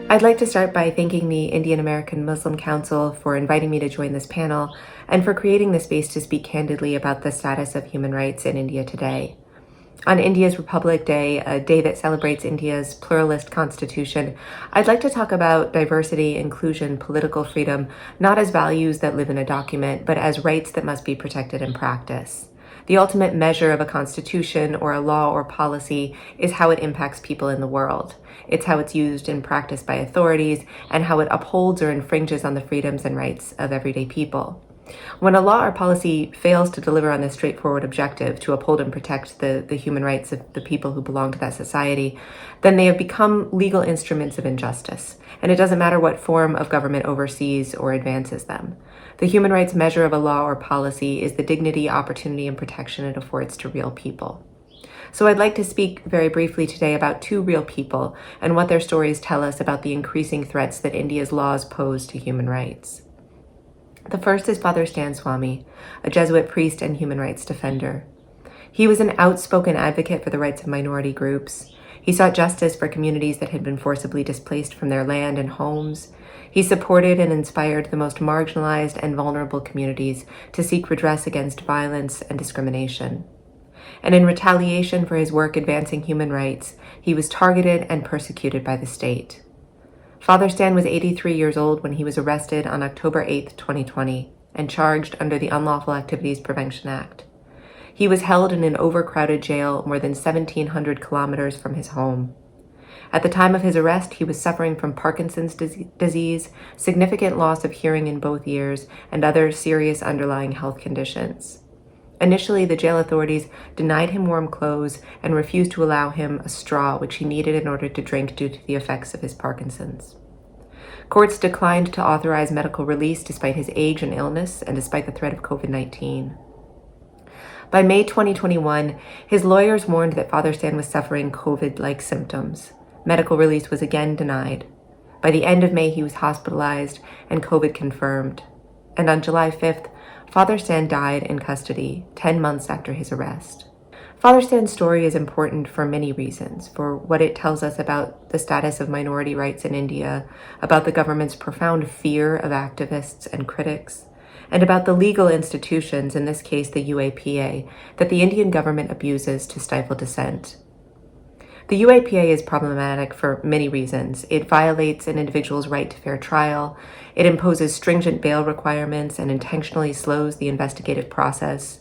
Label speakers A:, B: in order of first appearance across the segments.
A: I'd like to start by thanking the Indian American Muslim Council for inviting me to join this panel and for creating the space to speak candidly about the status of human rights in India today. On India's Republic Day, a day that celebrates India's pluralist constitution, I'd like to talk about diversity, inclusion, political freedom, not as values that live in a document, but as rights that must be protected in practice. The ultimate measure of a constitution or a law or policy is how it impacts people in the world. It's how it's used in practice by authorities and how it upholds or infringes on the freedoms and rights of everyday people. When a law or policy fails to deliver on this straightforward objective to uphold and protect the human rights of the people who belong to that society, then they have become legal instruments of injustice, and it doesn't matter what form of government oversees or advances them. The human rights measure of a law or policy is the dignity, opportunity, and protection it affords to real people. So I'd like to speak very briefly today about two real people and what their stories tell us about the increasing threats that India's laws pose to human rights. The first is Fr.Stan Swamy, a Jesuit priest and human rights defender. He was an outspoken advocate for the rights of minority groups. He sought justice for communities that had been forcibly displaced from their land and homes. He supported and inspired the most marginalized and vulnerable communities to seek redress against violence and discrimination. And in retaliation for his work advancing human rights, he was targeted and persecuted by the state. Fr.Stan was 83 years old when he was arrested on October 8, 2020, and charged under the Unlawful Activities Prevention Act. He was held in an overcrowded jail more than 1,700 kilometers from his home. At the time of his arrest, he was suffering from Parkinson's disease, significant loss of hearing in both ears, and other serious underlying health conditions. Initially, the jail authorities denied him warm clothes and refused to allow him a straw, which he needed in order to drink due to the effects of his Parkinson's. Courts declined to authorize medical release despite his age and illness and despite the threat of COVID-19. By May 2021, his lawyers warned that Fr.Stan was suffering COVID-like symptoms. Medical release was again denied. By the end of May, he was hospitalized and COVID confirmed. And on July 5th, Fr.Stan died in custody 10 months after his arrest. Fr.Stan's story is important for many reasons, for what it tells us about the status of minority rights in India, about the government's profound fear of activists and critics, and about the legal institutions, in this case the UAPA, that the Indian government abuses to stifle dissent. The UAPA is problematic for many reasons. It violates an individual's right to fair trial, it imposes stringent bail requirements and intentionally slows the investigative process.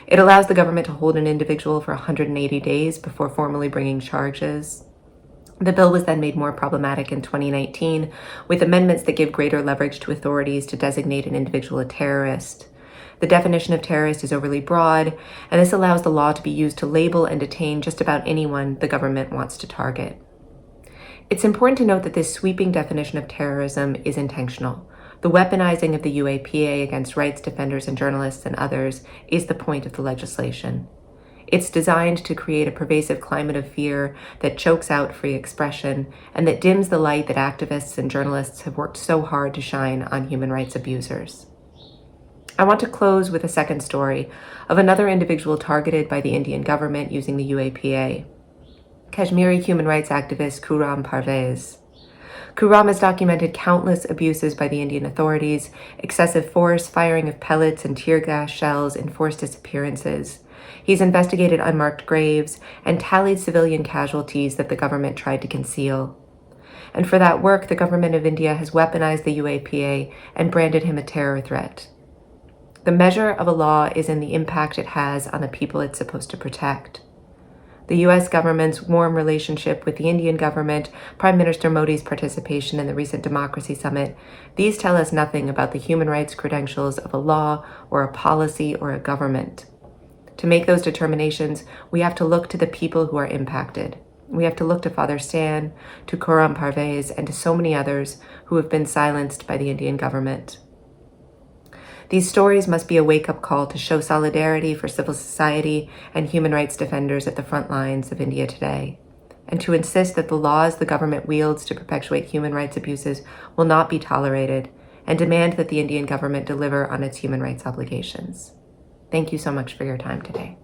A: It allows the government to hold an individual for 180 days before formally bringing charges. The bill was then made more problematic in 2019 with amendments that give greater leverage to authorities to designate an individual a terrorist. The definition of terrorist is overly broad, and this allows the law to be used to label and detain just about anyone the government wants to target. It's important to note that this sweeping definition of terrorism is intentional. The weaponizing of the UAPA against rights defenders and journalists and others is the point of the legislation. It's designed to create a pervasive climate of fear that chokes out free expression and that dims the light that activists and journalists have worked so hard to shine on human rights abusers. I want to close with a second story of another individual targeted by the Indian government using the UAPA, Kashmiri human rights activist Khurram Parvez. Khurram has documented countless abuses by the Indian authorities, excessive force, firing of pellets and tear gas shells, enforced disappearances. He's investigated unmarked graves and tallied civilian casualties that the government tried to conceal. And for that work, the government of India has weaponized the UAPA and branded him a terror threat. The measure of a law is in the impact it has on the people it's supposed to protect. The U.S. government's warm relationship with the Indian government, Prime Minister Modi's participation in the recent Democracy Summit, these tell us nothing about the human rights credentials of a law or a policy or a government. To make those determinations, we have to look to the people who are impacted. We have to look to Fr.Stan, to Khurram Parvez, and to so many others who have been silenced by the Indian government. These stories must be a wake-up call to show solidarity for civil society and human rights defenders at the front lines of India today, and to insist that the laws the government wields to perpetuate human rights abuses will not be tolerated, and demand that the Indian government deliver on its human rights obligations. Thank you so much for your time today.